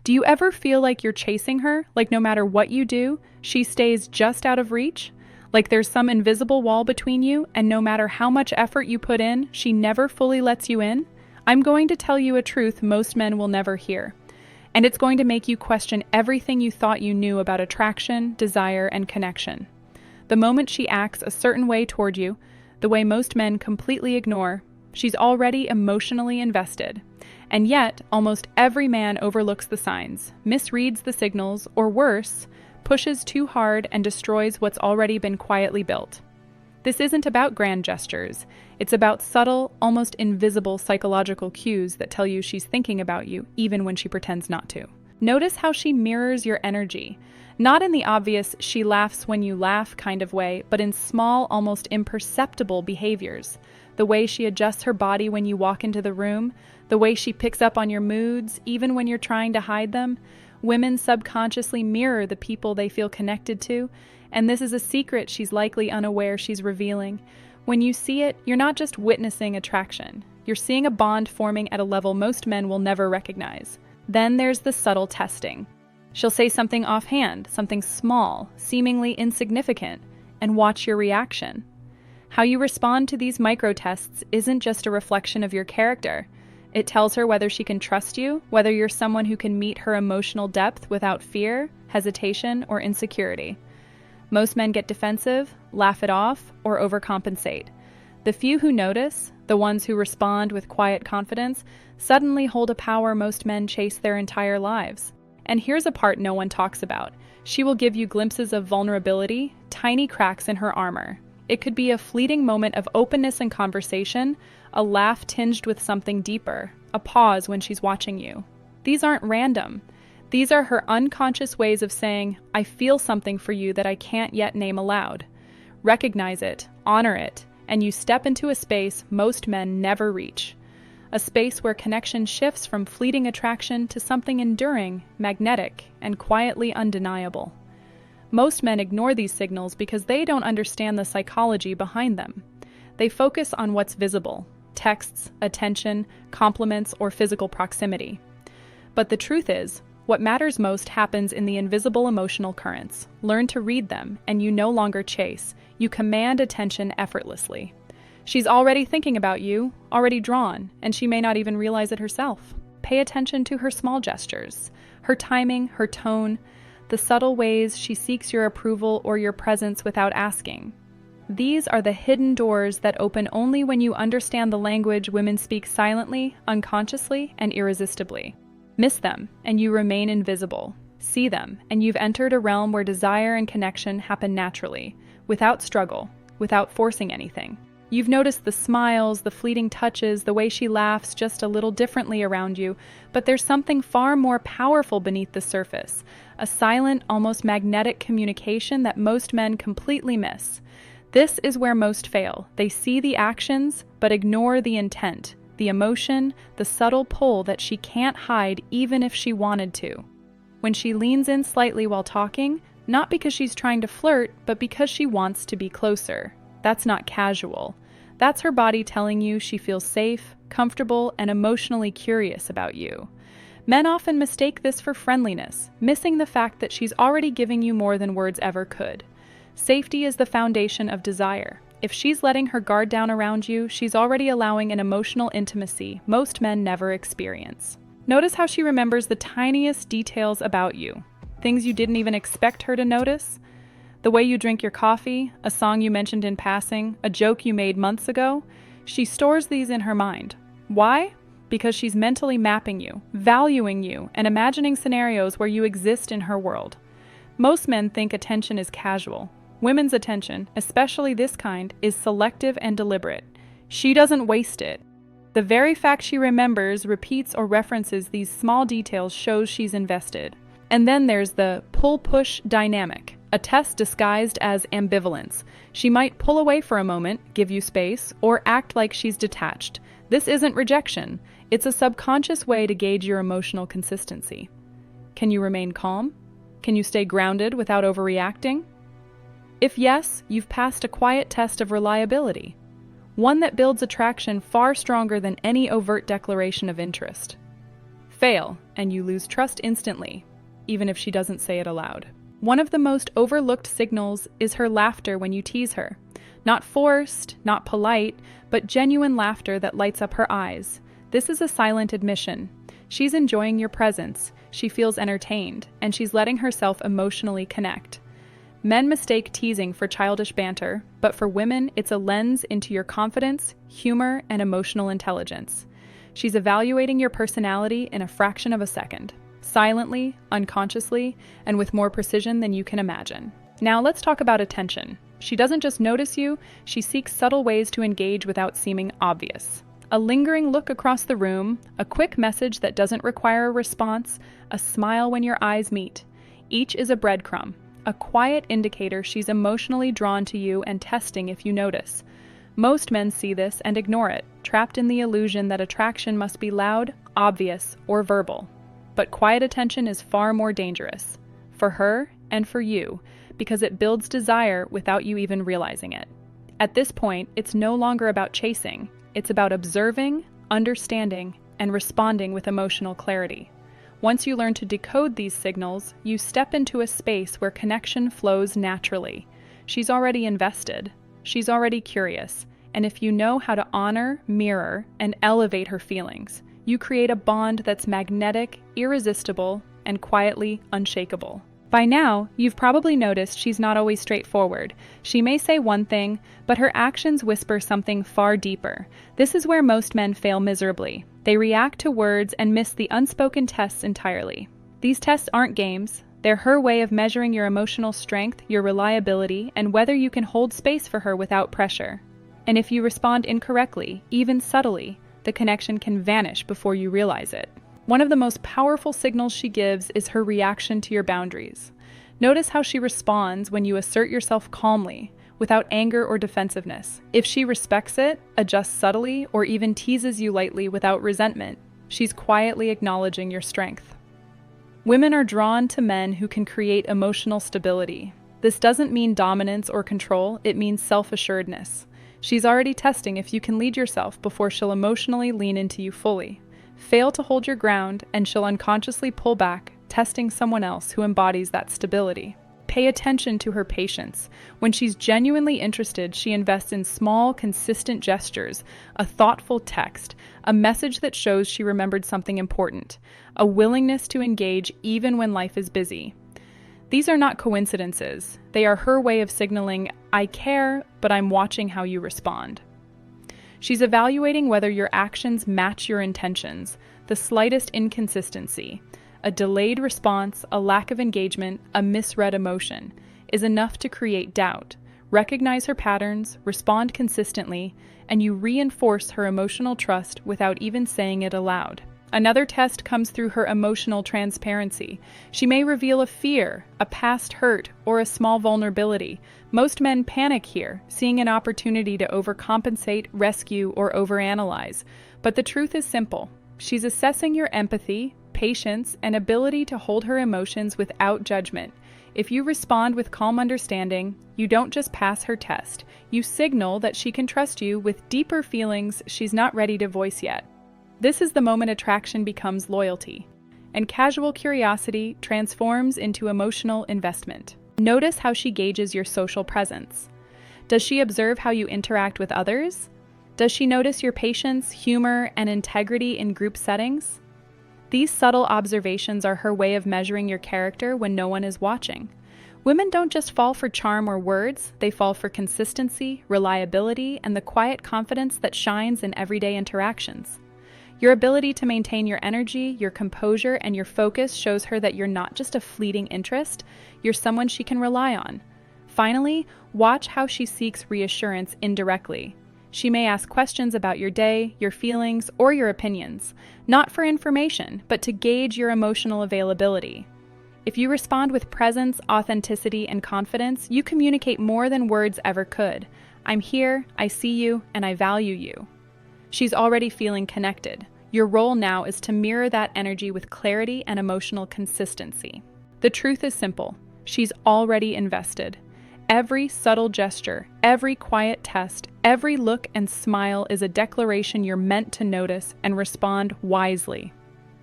Do you ever feel like you're chasing her? Like no matter what you do, she stays just out of reach? Like there's some invisible wall between you, and no matter how much effort you put in, she never fully lets you in? I'm going to tell you a truth most men will never hear. And it's going to make you question everything you thought you knew about attraction, desire, and connection. The moment she acts a certain way toward you, the way most men completely ignore, she's already emotionally invested. And yet, almost every man overlooks the signs, misreads the signals, or worse, pushes too hard and destroys what's already been quietly built. This isn't about grand gestures. It's about subtle, almost invisible psychological cues that tell you she's thinking about you, even when she pretends not to. Notice how she mirrors your energy. Not in the obvious "she laughs when you laugh" kind of way, but in small, almost imperceptible behaviors. The way she adjusts her body when you walk into the room, the way she picks up on your moods, even when you're trying to hide them. Women subconsciously mirror the people they feel connected to, and this is a secret she's likely unaware she's revealing. When you see it, you're not just witnessing attraction. You're seeing a bond forming at a level most men will never recognize. Then there's the subtle testing. She'll say something offhand, something small, seemingly insignificant, and watch your reaction. How you respond to these micro-tests isn't just a reflection of your character. It tells her whether she can trust you, whether you're someone who can meet her emotional depth without fear, hesitation, or insecurity. Most men get defensive, laugh it off, or overcompensate. The few who notice, the ones who respond with quiet confidence, suddenly hold a power most men chase their entire lives. And here's a part no one talks about. She will give you glimpses of vulnerability, tiny cracks in her armor. It could be a fleeting moment of openness and conversation, a laugh tinged with something deeper, a pause when she's watching you. These aren't random. These are her unconscious ways of saying, "I feel something for you that I can't yet name aloud." Recognize it, honor it, and you step into a space most men never reach. A space where connection shifts from fleeting attraction to something enduring, magnetic, and quietly undeniable. Most men ignore these signals because they don't understand the psychology behind them. They focus on what's visible: texts, attention, compliments, or physical proximity. But the truth is, what matters most happens in the invisible emotional currents. Learn to read them, and you no longer chase. You command attention effortlessly. She's already thinking about you, already drawn, and she may not even realize it herself. Pay attention to her small gestures, her timing, her tone, the subtle ways she seeks your approval or your presence without asking. These are the hidden doors that open only when you understand the language women speak silently, unconsciously, and irresistibly. Miss them, and you remain invisible. See them, and you've entered a realm where desire and connection happen naturally, without struggle, without forcing anything. You've noticed the smiles, the fleeting touches, the way she laughs just a little differently around you, but there's something far more powerful beneath the surface, a silent, almost magnetic communication that most men completely miss. This is where most fail. They see the actions, but ignore the intent, the emotion, the subtle pull that she can't hide even if she wanted to. When she leans in slightly while talking, not because she's trying to flirt, but because she wants to be closer. That's not casual. That's her body telling you she feels safe, comfortable, and emotionally curious about you. Men often mistake this for friendliness, missing the fact that she's already giving you more than words ever could. Safety is the foundation of desire. If she's letting her guard down around you, she's already allowing an emotional intimacy most men never experience. Notice how she remembers the tiniest details about you, things you didn't even expect her to notice. The way you drink your coffee, a song you mentioned in passing, a joke you made months ago, she stores these in her mind. Why? Because she's mentally mapping you, valuing you, and imagining scenarios where you exist in her world. Most men think attention is casual. Women's attention, especially this kind, is selective and deliberate. She doesn't waste it. The very fact she remembers, repeats, or references these small details shows she's invested. And then there's the pull-push dynamic, a test disguised as ambivalence. She might pull away for a moment, give you space, or act like she's detached. This isn't rejection. It's a subconscious way to gauge your emotional consistency. Can you remain calm? Can you stay grounded without overreacting? If yes, you've passed a quiet test of reliability, one that builds attraction far stronger than any overt declaration of interest. Fail, and you lose trust instantly, even if she doesn't say it aloud. One of the most overlooked signals is her laughter when you tease her. Not forced, not polite, but genuine laughter that lights up her eyes. This is a silent admission. She's enjoying your presence, she feels entertained, and she's letting herself emotionally connect. Men mistake teasing for childish banter, but for women, it's a lens into your confidence, humor, and emotional intelligence. She's evaluating your personality in a fraction of a second, silently, unconsciously, and with more precision than you can imagine. Now let's talk about attention. She doesn't just notice you, she seeks subtle ways to engage without seeming obvious. A lingering look across the room, a quick message that doesn't require a response, a smile when your eyes meet. Each is a breadcrumb, a quiet indicator she's emotionally drawn to you and testing if you notice. Most men see this and ignore it, trapped in the illusion that attraction must be loud, obvious, or verbal. But quiet attention is far more dangerous, for her and for you, because it builds desire without you even realizing it. At this point, it's no longer about chasing, it's about observing, understanding, and responding with emotional clarity. Once you learn to decode these signals, you step into a space where connection flows naturally. She's already invested, she's already curious, and if you know how to honor, mirror, and elevate her feelings, you create a bond that's magnetic, irresistible, and quietly unshakable. By now, you've probably noticed she's not always straightforward. She may say one thing, but her actions whisper something far deeper. This is where most men fail miserably. They react to words and miss the unspoken tests entirely. These tests aren't games. They're her way of measuring your emotional strength, your reliability, and whether you can hold space for her without pressure. And if you respond incorrectly, even subtly, the connection can vanish before you realize it. One of the most powerful signals she gives is her reaction to your boundaries. Notice how she responds when you assert yourself calmly, without anger or defensiveness. If she respects it, adjusts subtly, or even teases you lightly without resentment, she's quietly acknowledging your strength. Women are drawn to men who can create emotional stability. This doesn't mean dominance or control, it means self-assuredness. She's already testing if you can lead yourself before she'll emotionally lean into you fully. Fail to hold your ground, and she'll unconsciously pull back, testing someone else who embodies that stability. Pay attention to her patience. When she's genuinely interested, she invests in small, consistent gestures, a thoughtful text, a message that shows she remembered something important, a willingness to engage even when life is busy. These are not coincidences. They are her way of signaling, I care, but I'm watching how you respond. She's evaluating whether your actions match your intentions, the slightest inconsistency, a delayed response, a lack of engagement, a misread emotion, is enough to create doubt. Recognize her patterns, respond consistently, and you reinforce her emotional trust without even saying it aloud. Another test comes through her emotional transparency. She may reveal a fear, a past hurt, or a small vulnerability. Most men panic here, seeing an opportunity to overcompensate, rescue, or overanalyze. But the truth is simple. She's assessing your empathy, patience, and ability to hold her emotions without judgment. If you respond with calm understanding, you don't just pass her test. You signal that she can trust you with deeper feelings she's not ready to voice yet. This is the moment attraction becomes loyalty, and casual curiosity transforms into emotional investment. Notice how she gauges your social presence. Does she observe how you interact with others? Does she notice your patience, humor, and integrity in group settings? These subtle observations are her way of measuring your character when no one is watching. Women don't just fall for charm or words, they fall for consistency, reliability, and the quiet confidence that shines in everyday interactions. Your ability to maintain your energy, your composure, and your focus shows her that you're not just a fleeting interest, you're someone she can rely on. Finally, watch how she seeks reassurance indirectly. She may ask questions about your day, your feelings, or your opinions, not for information, but to gauge your emotional availability. If you respond with presence, authenticity, and confidence, you communicate more than words ever could. I'm here, I see you, and I value you. She's already feeling connected. Your role now is to mirror that energy with clarity and emotional consistency. The truth is simple. She's already invested. Every subtle gesture, every quiet test, every look and smile is a declaration you're meant to notice and respond wisely.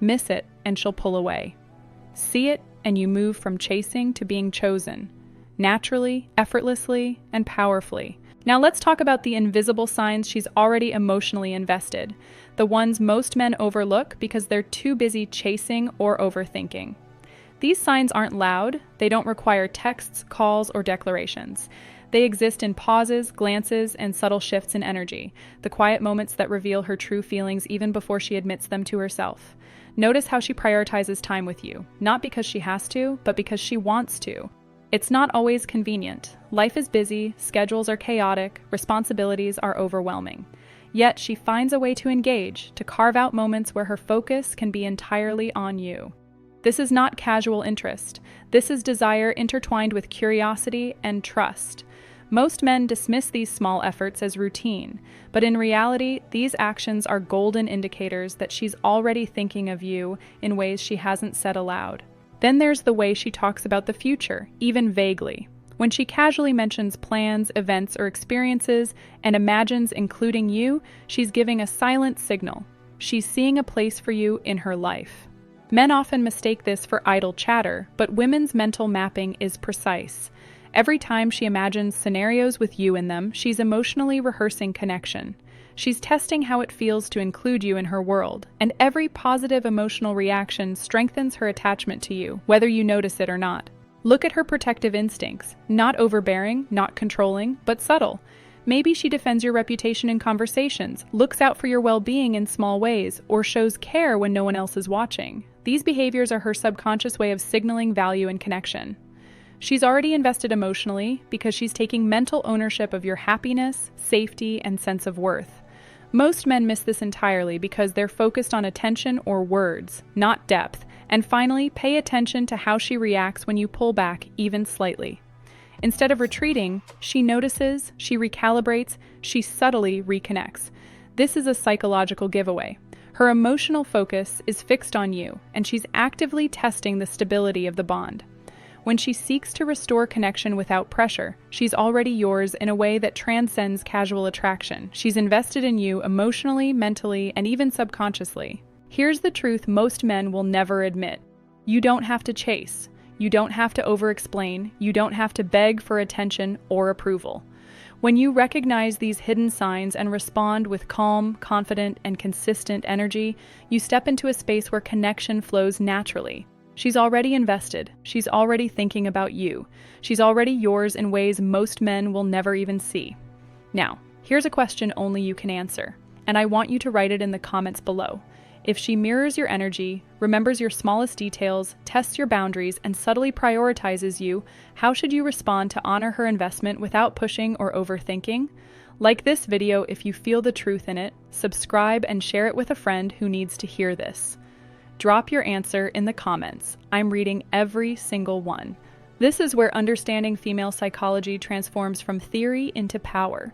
Miss it, and she'll pull away. See it, and you move from chasing to being chosen, naturally, effortlessly, and powerfully. Now let's talk about the invisible signs she's already emotionally invested, the ones most men overlook because they're too busy chasing or overthinking. These signs aren't loud, they don't require texts, calls, or declarations. They exist in pauses, glances, and subtle shifts in energy, the quiet moments that reveal her true feelings even before she admits them to herself. Notice how she prioritizes time with you, not because she has to, but because she wants to. It's not always convenient. Life is busy, schedules are chaotic, responsibilities are overwhelming. Yet she finds a way to engage, to carve out moments where her focus can be entirely on you. This is not casual interest. This is desire intertwined with curiosity and trust. Most men dismiss these small efforts as routine, but in reality, these actions are golden indicators that she's already thinking of you in ways she hasn't said aloud. Then there's the way she talks about the future, even vaguely. When she casually mentions plans, events, or experiences and imagines including you, she's giving a silent signal. She's seeing a place for you in her life. Men often mistake this for idle chatter, but women's mental mapping is precise. Every time she imagines scenarios with you in them, she's emotionally rehearsing connection. She's testing how it feels to include you in her world, and every positive emotional reaction strengthens her attachment to you, whether you notice it or not. Look at her protective instincts, not overbearing, not controlling, but subtle. Maybe she defends your reputation in conversations, looks out for your well-being in small ways, or shows care when no one else is watching. These behaviors are her subconscious way of signaling value and connection. She's already invested emotionally because she's taking mental ownership of your happiness, safety, and sense of worth. Most men miss this entirely because they're focused on attention or words, not depth. And finally, pay attention to how she reacts when you pull back even slightly. Instead of retreating, she notices, she recalibrates, she subtly reconnects. This is a psychological giveaway. Her emotional focus is fixed on you, and she's actively testing the stability of the bond. When she seeks to restore connection without pressure, she's already yours in a way that transcends casual attraction. She's invested in you emotionally, mentally, and even subconsciously. Here's the truth most men will never admit. You don't have to chase. You don't have to over-explain. You don't have to beg for attention or approval. When you recognize these hidden signs and respond with calm, confident, and consistent energy, you step into a space where connection flows naturally. She's already invested. She's already thinking about you. She's already yours in ways most men will never even see. Now, here's a question only you can answer, and I want you to write it in the comments below. If she mirrors your energy, remembers your smallest details, tests your boundaries, and subtly prioritizes you, how should you respond to honor her investment without pushing or overthinking? Like this video if you feel the truth in it, subscribe and share it with a friend who needs to hear this. Drop your answer in the comments. I'm reading every single one. This is where understanding female psychology transforms from theory into power.